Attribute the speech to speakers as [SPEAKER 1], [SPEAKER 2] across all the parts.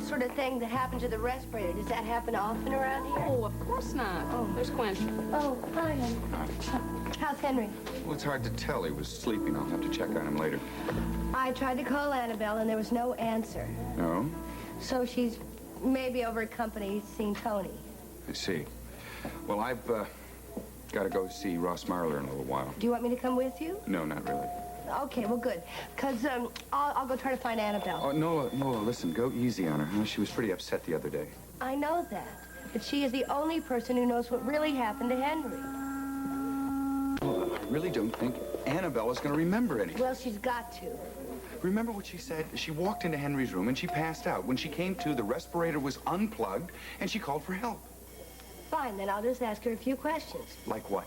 [SPEAKER 1] sort of thing that happened to the respirator. Does that happen often around here?
[SPEAKER 2] Oh, of course not.
[SPEAKER 1] Oh.
[SPEAKER 2] There's Quint.
[SPEAKER 1] Oh, hi, honey. How's Henry?
[SPEAKER 3] Well, it's hard to tell. He was sleeping. I'll have to check on him later.
[SPEAKER 1] I tried to call Annabelle, and there was no answer.
[SPEAKER 3] No?
[SPEAKER 1] So she's maybe over at company seeing Tony.
[SPEAKER 3] I see. Well, I've got to go see Ross Marler in a little while.
[SPEAKER 1] Do you want me to come with you?
[SPEAKER 3] No, not really.
[SPEAKER 1] Okay, well, good. Because I'll go try to find Annabelle.
[SPEAKER 3] Oh, Nola, listen, go easy on her, huh? She was pretty upset the other day.
[SPEAKER 1] I know that. But she is the only person who knows what really happened to Henry.
[SPEAKER 3] Well, I really don't think Annabelle is going to remember anything.
[SPEAKER 1] Well, she's got to.
[SPEAKER 3] Remember what she said? She walked into Henry's room and she passed out. When she came to, the respirator was unplugged and she called for help.
[SPEAKER 1] Fine, then I'll just ask her a few questions.
[SPEAKER 3] Like what?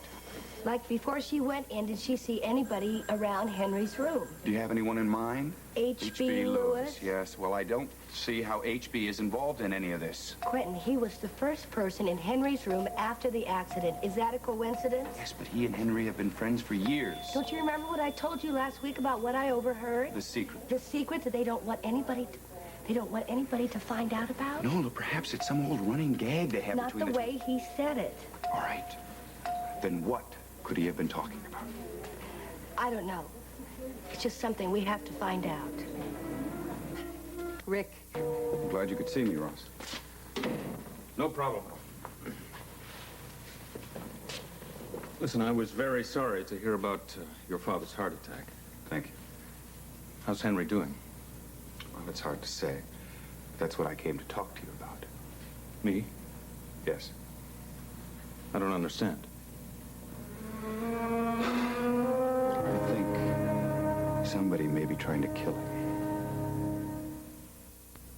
[SPEAKER 1] Like before she went in, did she see anybody around Henry's room?
[SPEAKER 3] Do you have anyone in mind?
[SPEAKER 1] H.B. Lewis?
[SPEAKER 3] Yes, well, I don't see how H.B. is involved in any of this.
[SPEAKER 1] Quentin, he was the first person in Henry's room after the accident. Is that a coincidence?
[SPEAKER 3] Yes, but he and Henry have been friends for years.
[SPEAKER 1] Don't you remember what I told you last week about what I overheard?
[SPEAKER 3] The secret.
[SPEAKER 1] The secret that they don't want anybody to find out about?
[SPEAKER 3] No, perhaps it's some old running gag they have
[SPEAKER 1] Not
[SPEAKER 3] between
[SPEAKER 1] the way he said it.
[SPEAKER 3] All right. Then what could he have been talking about?
[SPEAKER 1] I don't know. It's just something we have to find out.
[SPEAKER 2] Rick.
[SPEAKER 3] I'm glad you could see me, Ross.
[SPEAKER 4] No problem. Listen, I was very sorry to hear about your father's heart attack.
[SPEAKER 3] Thank you.
[SPEAKER 4] How's Henry doing?
[SPEAKER 3] Well, it's hard to say. That's what I came to talk to you about.
[SPEAKER 4] Me?
[SPEAKER 3] Yes.
[SPEAKER 4] I don't understand.
[SPEAKER 3] I think somebody may be trying to kill him.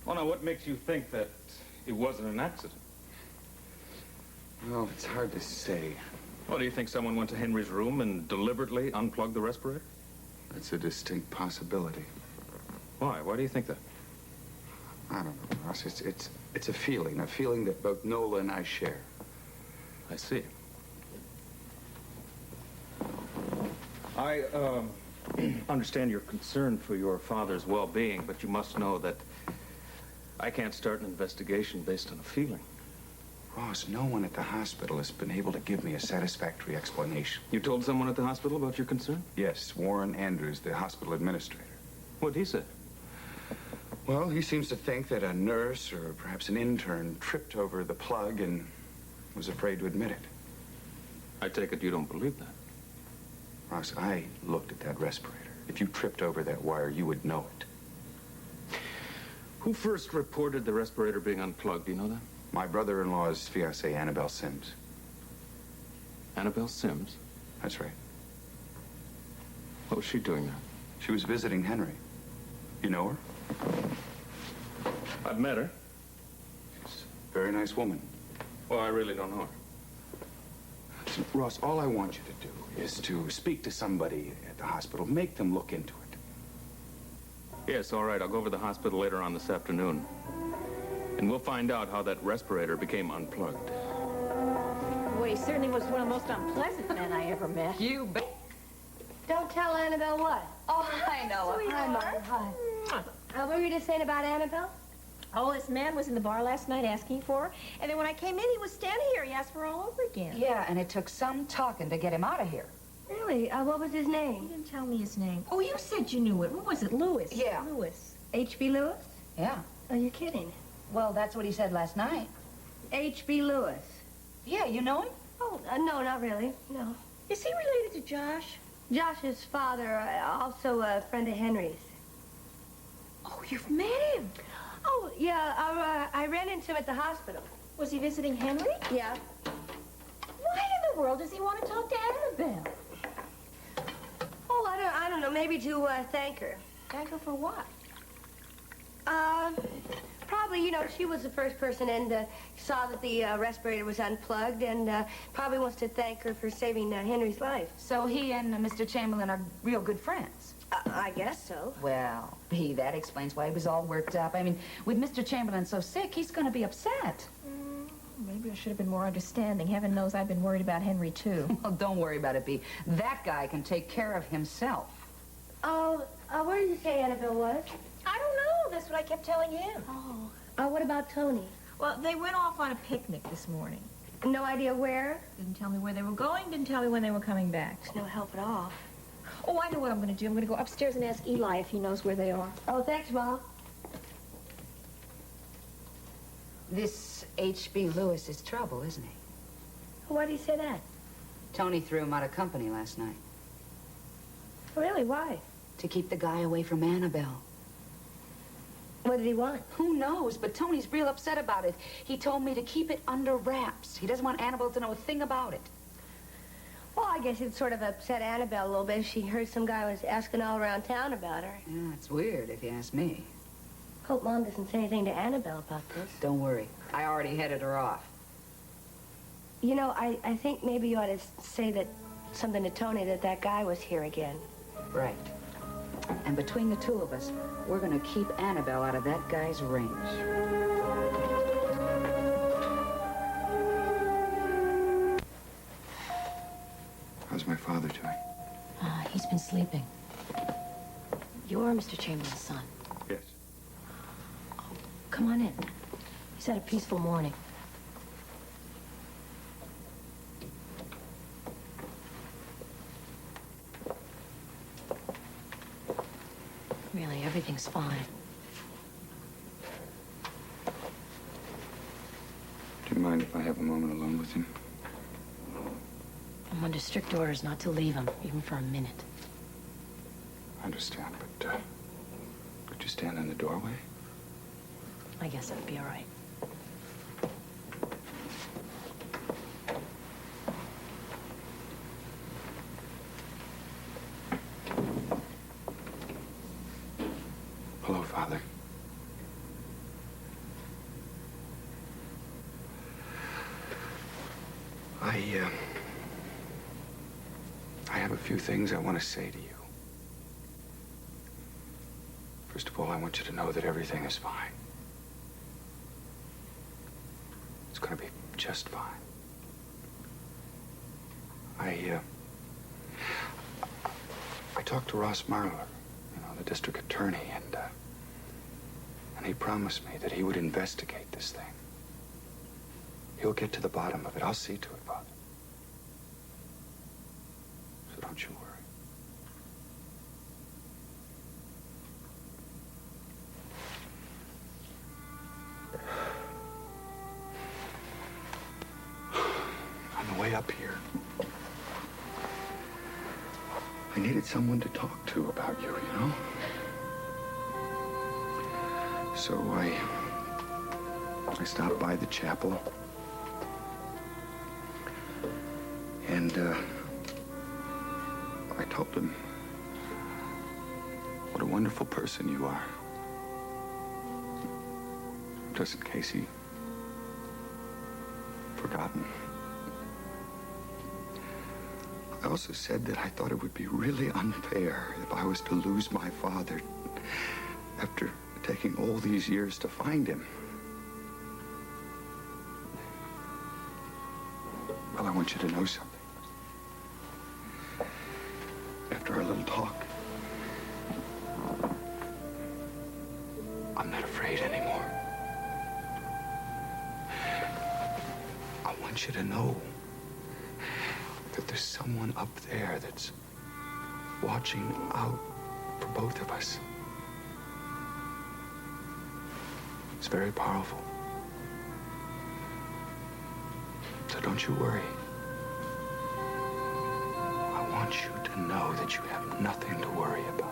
[SPEAKER 4] Well, now, what makes you think that it wasn't an accident?
[SPEAKER 3] Well, it's hard to say.
[SPEAKER 4] Well, do you think someone went to Henry's room and deliberately unplugged the respirator?
[SPEAKER 3] That's a distinct possibility.
[SPEAKER 4] Why? Why do you think that?
[SPEAKER 3] I don't know, Ross. It's a feeling that both Nola and I share.
[SPEAKER 4] I see. I understand your concern for your father's well-being, but you must know that I can't start an investigation based on a feeling.
[SPEAKER 3] Ross, no one at the hospital has been able to give me a satisfactory explanation.
[SPEAKER 4] You told someone at the hospital about your concern?
[SPEAKER 3] Yes, Warren Andrews, the hospital administrator.
[SPEAKER 4] What'd he say?
[SPEAKER 3] Well, he seems to think that a nurse or perhaps an intern tripped over the plug and was afraid to admit it.
[SPEAKER 4] I take it you don't believe that.
[SPEAKER 3] Ross, I looked at that respirator. If you tripped over that wire, you would know it.
[SPEAKER 4] Who first reported the respirator being unplugged? Do you know that?
[SPEAKER 3] My brother-in-law's fiancée, Annabelle Sims.
[SPEAKER 4] Annabelle Sims?
[SPEAKER 3] That's right.
[SPEAKER 4] What was she doing there?
[SPEAKER 3] She was visiting Henry. You know her?
[SPEAKER 4] I've met her.
[SPEAKER 3] She's a very nice woman.
[SPEAKER 4] Well, I really don't know her.
[SPEAKER 3] So, Ross, all I want you to do is to speak to somebody at the hospital. Make them look into it.
[SPEAKER 4] Yes, all right. I'll go over to the hospital later on this afternoon. And we'll find out how that respirator became unplugged.
[SPEAKER 5] Well, he certainly was one of the most unpleasant men I ever met.
[SPEAKER 2] You bet.
[SPEAKER 1] Don't tell Annabelle what?
[SPEAKER 5] Oh, hi, Nola.
[SPEAKER 1] Hi, Mother. Hi. What were you just saying about Annabelle?
[SPEAKER 5] Oh, this man was in the bar last night asking for her, and then when I came in, he was standing here. He asked for her all over again.
[SPEAKER 2] Yeah, and it took some talking to get him out of here.
[SPEAKER 1] Really? What was his
[SPEAKER 5] He
[SPEAKER 1] name?
[SPEAKER 5] didn't tell me his name. Oh, you said you knew it. What was it? Lewis?
[SPEAKER 2] Yeah.
[SPEAKER 5] Lewis.
[SPEAKER 1] H.B. Lewis?
[SPEAKER 2] Yeah.
[SPEAKER 1] Oh, you're kidding.
[SPEAKER 2] Well, that's what he said last night.
[SPEAKER 1] H.B. Lewis.
[SPEAKER 2] Yeah, you know him?
[SPEAKER 1] Oh, no, not really. No.
[SPEAKER 5] Is he related to Josh?
[SPEAKER 1] Josh's father, also a friend of Henry's.
[SPEAKER 5] Oh, you've met him.
[SPEAKER 1] Oh, yeah, I ran into him at the hospital.
[SPEAKER 5] Was he visiting Henry?
[SPEAKER 1] Yeah.
[SPEAKER 5] Why in the world does he want to talk to Annabelle?
[SPEAKER 1] Oh, I don't know, maybe to thank her.
[SPEAKER 5] Thank her for what?
[SPEAKER 1] Probably, she was the first person and saw that the respirator was unplugged and probably wants to thank her for saving Henry's life.
[SPEAKER 2] So he and Mr. Chamberlain are real good friends?
[SPEAKER 1] I guess so.
[SPEAKER 2] Well, that explains why he was all worked up. I mean, with Mr. Chamberlain so sick, he's going to be upset.
[SPEAKER 5] Maybe I should have been more understanding. Heaven knows I've been worried about Henry, too.
[SPEAKER 2] Well, don't worry about it, Bea. That guy can take care of himself.
[SPEAKER 1] Oh, where did you say Annabelle was?
[SPEAKER 5] I don't know. That's what I kept telling him.
[SPEAKER 1] What what about Tony?
[SPEAKER 5] Well, they went off on a picnic this morning.
[SPEAKER 1] No idea where?
[SPEAKER 5] Didn't tell me where they were going, didn't tell me when they were coming back.
[SPEAKER 1] It's no help at all.
[SPEAKER 5] Oh, I know what I'm going to do. I'm going to go upstairs and ask Eli if he knows where they are.
[SPEAKER 1] Oh, thanks, Mom.
[SPEAKER 2] This H.B. Lewis is trouble, isn't he?
[SPEAKER 1] Why do you say that?
[SPEAKER 2] Tony threw him out of company last night
[SPEAKER 1] Really, why?
[SPEAKER 2] to keep the guy away from Annabelle.
[SPEAKER 1] What did he want?
[SPEAKER 2] Who knows? But Tony's real upset about it. He told me to keep it under wraps. He doesn't want Annabelle to know a thing about it.
[SPEAKER 1] Well, I guess it sort of upset Annabelle a little bit. She heard some guy was asking all around town about her.
[SPEAKER 2] Yeah, it's weird if you ask me.
[SPEAKER 1] Hope Mom doesn't say anything to Annabelle about this.
[SPEAKER 2] Don't worry. I already headed her off.
[SPEAKER 1] You know, I think maybe you ought to say that something to Tony that guy was here again.
[SPEAKER 2] Right. And between the two of us, we're gonna keep Annabelle out of that guy's range.
[SPEAKER 3] How's my father doing?
[SPEAKER 6] He's been sleeping. You're Mr. Chamberlain's son.
[SPEAKER 3] Yes.
[SPEAKER 6] Come on in. He's had a peaceful morning. Really, everything's fine.
[SPEAKER 3] Do you mind if I have a moment alone with him?
[SPEAKER 6] I'm under strict orders not to leave him, even for a minute.
[SPEAKER 3] I understand, but could you stand in the doorway?
[SPEAKER 6] I guess it'd be all right.
[SPEAKER 3] Hello, Father. I have a few things I want to say to you. First of all, I want you to know that everything is fine. It's going to be just fine. I talked to Ross Marler, the district attorney, and he promised me that he would investigate this thing. He'll get to the bottom of it. I'll see to it, Father. So don't you worry. On the way up here, I needed someone to talk to about you, So I stopped by the chapel, and I told him what a wonderful person you are. Just in case he'd forgotten. I also said that I thought it would be really unfair if I was to lose my father after taking all these years to find him. Well, I want you to know something. After our little talk, I'm not afraid anymore. I want you to know that there's someone up there that's watching out for both of us. It's very powerful. So don't you worry. I want you to know that you have nothing to worry about.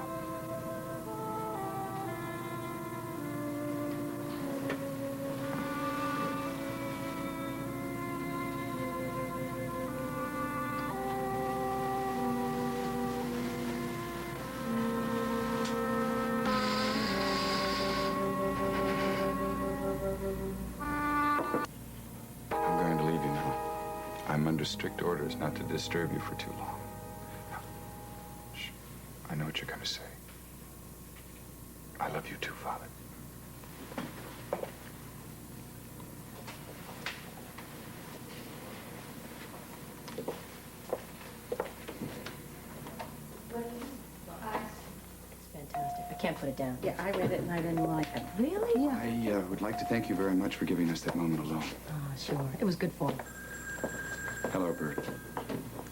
[SPEAKER 3] I'm going to leave you now. I'm under strict orders not to disturb you for too long. Now, shh. I know what you're going to say. I love you too, Father.
[SPEAKER 6] It's fantastic. I can't put it down.
[SPEAKER 2] Yeah, I read it and I didn't like it. Really? Yeah.
[SPEAKER 3] I would like to thank you very much for giving us that moment alone.
[SPEAKER 6] Oh, sure. It was good form.
[SPEAKER 3] Hello, Bert.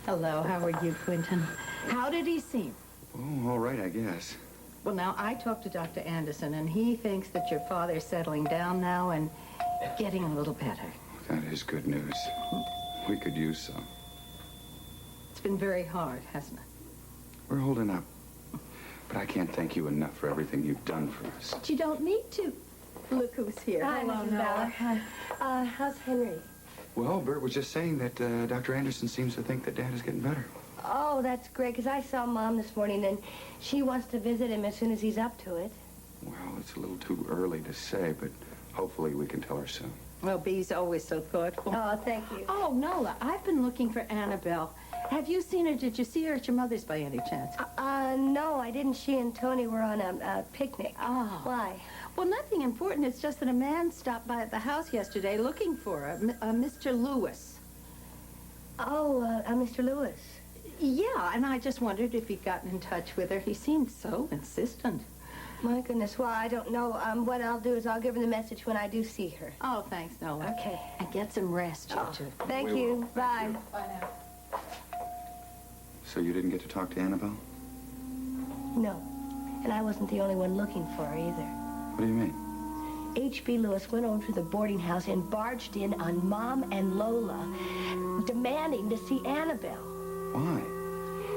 [SPEAKER 7] Hello, how are you, Quentin? How did he seem?
[SPEAKER 3] Oh, all right, I guess.
[SPEAKER 7] Well, now, I talked to Dr. Anderson, and he thinks that your father's settling down now and getting a little better.
[SPEAKER 3] That is good news. We could use some.
[SPEAKER 7] It's been very hard, hasn't it?
[SPEAKER 3] We're holding up. But I can't thank you enough for everything you've done for us.
[SPEAKER 7] But you don't need to. Look who's here.
[SPEAKER 1] Hi,
[SPEAKER 7] Hello,
[SPEAKER 1] Mrs.
[SPEAKER 7] Nola.
[SPEAKER 1] Ballard. How's Henry?
[SPEAKER 3] Well, Bert was just saying that Dr. Anderson seems to think that Dad is getting better.
[SPEAKER 1] Oh, that's great, because I saw Mom this morning, and she wants to visit him as soon as he's up to it.
[SPEAKER 3] Well, it's a little too early to say, but hopefully we can tell her soon.
[SPEAKER 7] Well, Bee's always so thoughtful.
[SPEAKER 1] Oh, thank you.
[SPEAKER 7] Oh, Nola, I've been looking for Annabelle. Have you seen her? Did you see her at your mother's by any chance?
[SPEAKER 1] No, I didn't. She and Tony were on a picnic.
[SPEAKER 7] Oh.
[SPEAKER 1] Why?
[SPEAKER 7] Well, nothing important. It's just that a man stopped by at the house yesterday looking for her, Mr. Lewis.
[SPEAKER 1] Oh, Mr. Lewis.
[SPEAKER 7] Yeah, and I just wondered if he'd gotten in touch with her. He seemed so insistent.
[SPEAKER 1] My goodness, well, I don't know. What I'll do is I'll give her the message when I do see her.
[SPEAKER 7] Oh, thanks, Nola.
[SPEAKER 1] Okay.
[SPEAKER 7] And get some rest, you two.
[SPEAKER 1] Thank
[SPEAKER 3] We
[SPEAKER 1] you.
[SPEAKER 3] will.
[SPEAKER 1] Bye.
[SPEAKER 3] So you didn't get to talk to Annabelle?
[SPEAKER 1] No. And I wasn't the only one looking for her either.
[SPEAKER 3] What do you mean?
[SPEAKER 1] H.B. Lewis went over to the boarding house and barged in on Mom and Lola, demanding to see Annabelle.
[SPEAKER 3] Why?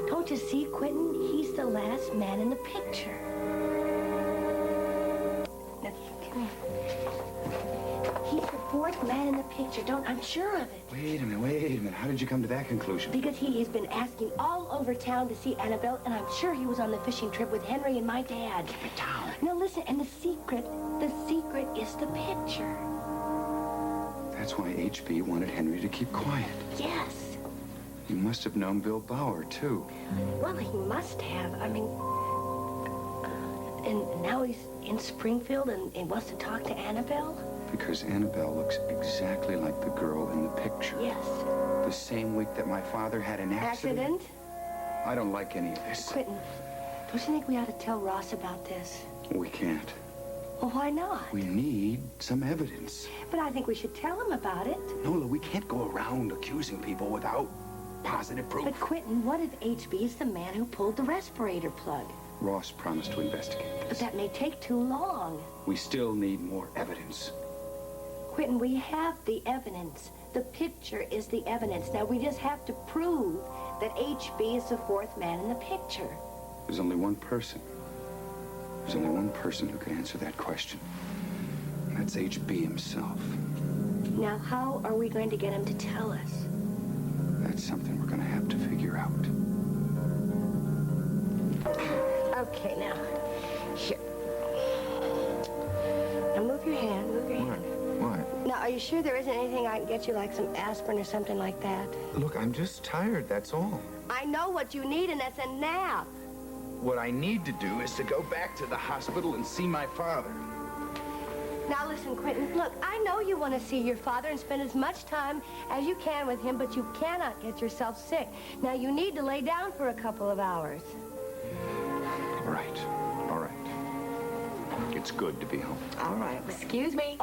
[SPEAKER 1] Don't you see, Quentin? He's the last man in the picture. Now, come here. He's the fourth man in the picture. I'm sure of it.
[SPEAKER 3] Wait a minute. How did you come to that conclusion?
[SPEAKER 1] Because he has been asking all over town to see Annabelle, and I'm sure he was on the fishing trip with Henry and my dad.
[SPEAKER 3] Keep it down.
[SPEAKER 1] Now listen, and the secret is the picture.
[SPEAKER 3] That's why H.B. wanted Henry to keep quiet.
[SPEAKER 1] Yes.
[SPEAKER 3] He must have known Bill Bauer, too.
[SPEAKER 1] Well, he must have. I mean, and now he's in Springfield and wants to talk to Annabelle?
[SPEAKER 3] Because Annabelle looks exactly like the girl in the picture.
[SPEAKER 1] Yes.
[SPEAKER 3] The same week that my father had an accident. I don't like any of this.
[SPEAKER 1] Quentin, don't you think we ought to tell Ross about this?
[SPEAKER 3] We can't.
[SPEAKER 1] Well, why not?
[SPEAKER 3] We need some evidence.
[SPEAKER 1] But I think we should tell him about it.
[SPEAKER 3] Nola, we can't go around accusing people without positive proof.
[SPEAKER 1] But Quentin, what if HB is the man who pulled the respirator plug?
[SPEAKER 3] Ross promised to investigate
[SPEAKER 1] But
[SPEAKER 3] this.
[SPEAKER 1] that may take too long.
[SPEAKER 3] We still need more evidence.
[SPEAKER 1] Quentin, we have the evidence. The picture is the evidence. Now, we just have to prove that HB is the fourth man in the picture.
[SPEAKER 3] There's only one person. There's only one person who can answer that question. And that's HB himself.
[SPEAKER 1] Now, how are we going to get him to tell us?
[SPEAKER 3] That's something we're going to have to figure out.
[SPEAKER 1] Okay, now. Here. Now, move your hand. Move your hand.
[SPEAKER 3] What?
[SPEAKER 1] Now, are you sure there isn't anything I can get you, like some aspirin or something like that?
[SPEAKER 3] Look, I'm just tired, that's all.
[SPEAKER 1] I know what you need, and that's a nap.
[SPEAKER 3] What I need to do is to go back to the hospital and see my father.
[SPEAKER 1] Now, listen, Quentin, look, I know you want to see your father and spend as much time as you can with him, but you cannot get yourself sick. Now, you need to lay down for a couple of hours.
[SPEAKER 3] All right. It's good to be home.
[SPEAKER 2] All right. Excuse me.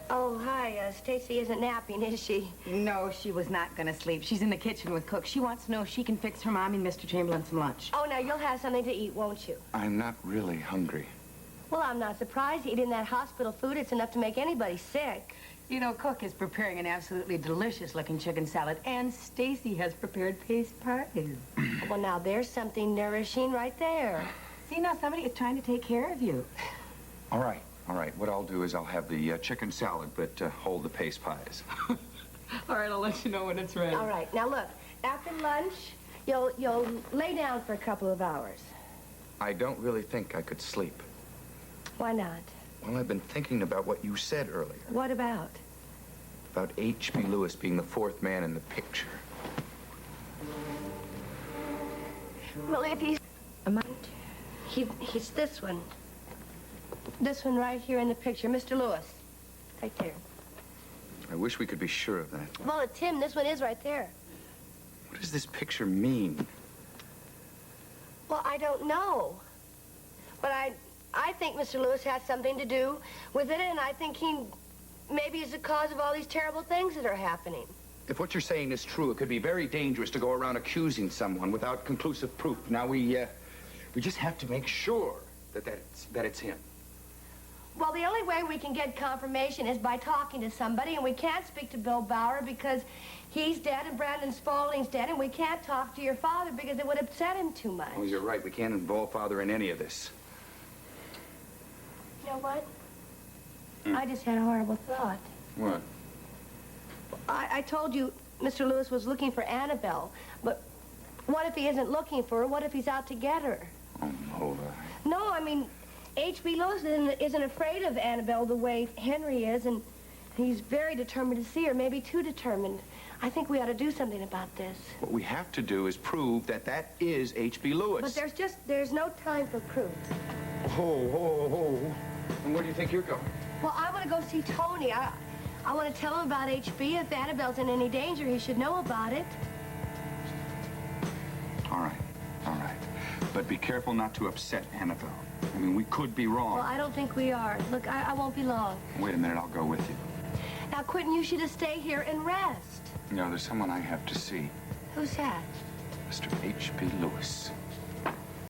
[SPEAKER 1] Oh, hi, Stacy isn't napping, is she?
[SPEAKER 8] No, she was not going to sleep. She's in the kitchen with Cook. She wants to know if she can fix her mommy and Mr. Chamberlain some lunch.
[SPEAKER 1] Oh, now, you'll have something to eat, won't you?
[SPEAKER 3] I'm not really hungry.
[SPEAKER 1] Well, I'm not surprised. Eating that hospital food, it's enough to make anybody sick.
[SPEAKER 8] You know, Cook is preparing an absolutely delicious-looking chicken salad, and Stacy has prepared paste pies.
[SPEAKER 1] Well, now, there's something nourishing right there.
[SPEAKER 8] See, now somebody is trying to take care of you.
[SPEAKER 3] All right. What I'll do is I'll have the chicken salad, but hold the paste pies.
[SPEAKER 8] All right, I'll let you know when it's ready.
[SPEAKER 1] All right, now, look, after lunch, you'll lay down for a couple of hours.
[SPEAKER 3] I don't really think I could sleep.
[SPEAKER 1] Why not?
[SPEAKER 3] Well, I've been thinking about what you said earlier.
[SPEAKER 1] What about?
[SPEAKER 3] About H.B. Lewis being the fourth man in the picture.
[SPEAKER 1] Well, if he's this one. This one right here in the picture, Mr. Lewis. Right there.
[SPEAKER 3] I wish we could be sure of that.
[SPEAKER 1] Well, it's him. This one is right there.
[SPEAKER 3] What does this picture mean?
[SPEAKER 1] Well, I don't know. But I think Mr. Lewis has something to do with it, and I think he maybe is the cause of all these terrible things that are happening.
[SPEAKER 9] If what you're saying is true, it could be very dangerous to go around accusing someone without conclusive proof. Now, we just have to make sure that it's him.
[SPEAKER 1] Well, the only way we can get confirmation is by talking to somebody, and we can't speak to Bill Bauer because he's dead and Brandon Spaulding's dead, and we can't talk to your father because it would upset him too much.
[SPEAKER 9] Oh, you're right. We can't involve Father in any of this.
[SPEAKER 1] You know what? I just had a horrible thought.
[SPEAKER 3] What?
[SPEAKER 1] I told you Mr. Lewis was looking for Annabelle, but what if he isn't looking for her? What if he's out to get her?
[SPEAKER 3] Oh, Nola.
[SPEAKER 1] No, I mean, H.B. Lewis isn't afraid of Annabelle the way Henry is, and he's very determined to see her, maybe too determined. I think we ought to do something about this.
[SPEAKER 9] What we have to do is prove that is H.B. Lewis.
[SPEAKER 1] But there's no time for proof.
[SPEAKER 9] Oh. And where do you think you're going?
[SPEAKER 1] Well, I want to go see Tony. I want to tell him about H.B. If Annabelle's in any danger, he should know about it.
[SPEAKER 3] All right. But be careful not to upset Annabelle. I mean, we could be wrong.
[SPEAKER 1] Well, I don't think we are. Look, I won't be long.
[SPEAKER 3] Wait a minute, I'll go with you.
[SPEAKER 1] Now, Quentin, you should just stay here and rest.
[SPEAKER 3] You know, there's someone I have to see.
[SPEAKER 1] Who's that?
[SPEAKER 3] Mr. H.B. Lewis.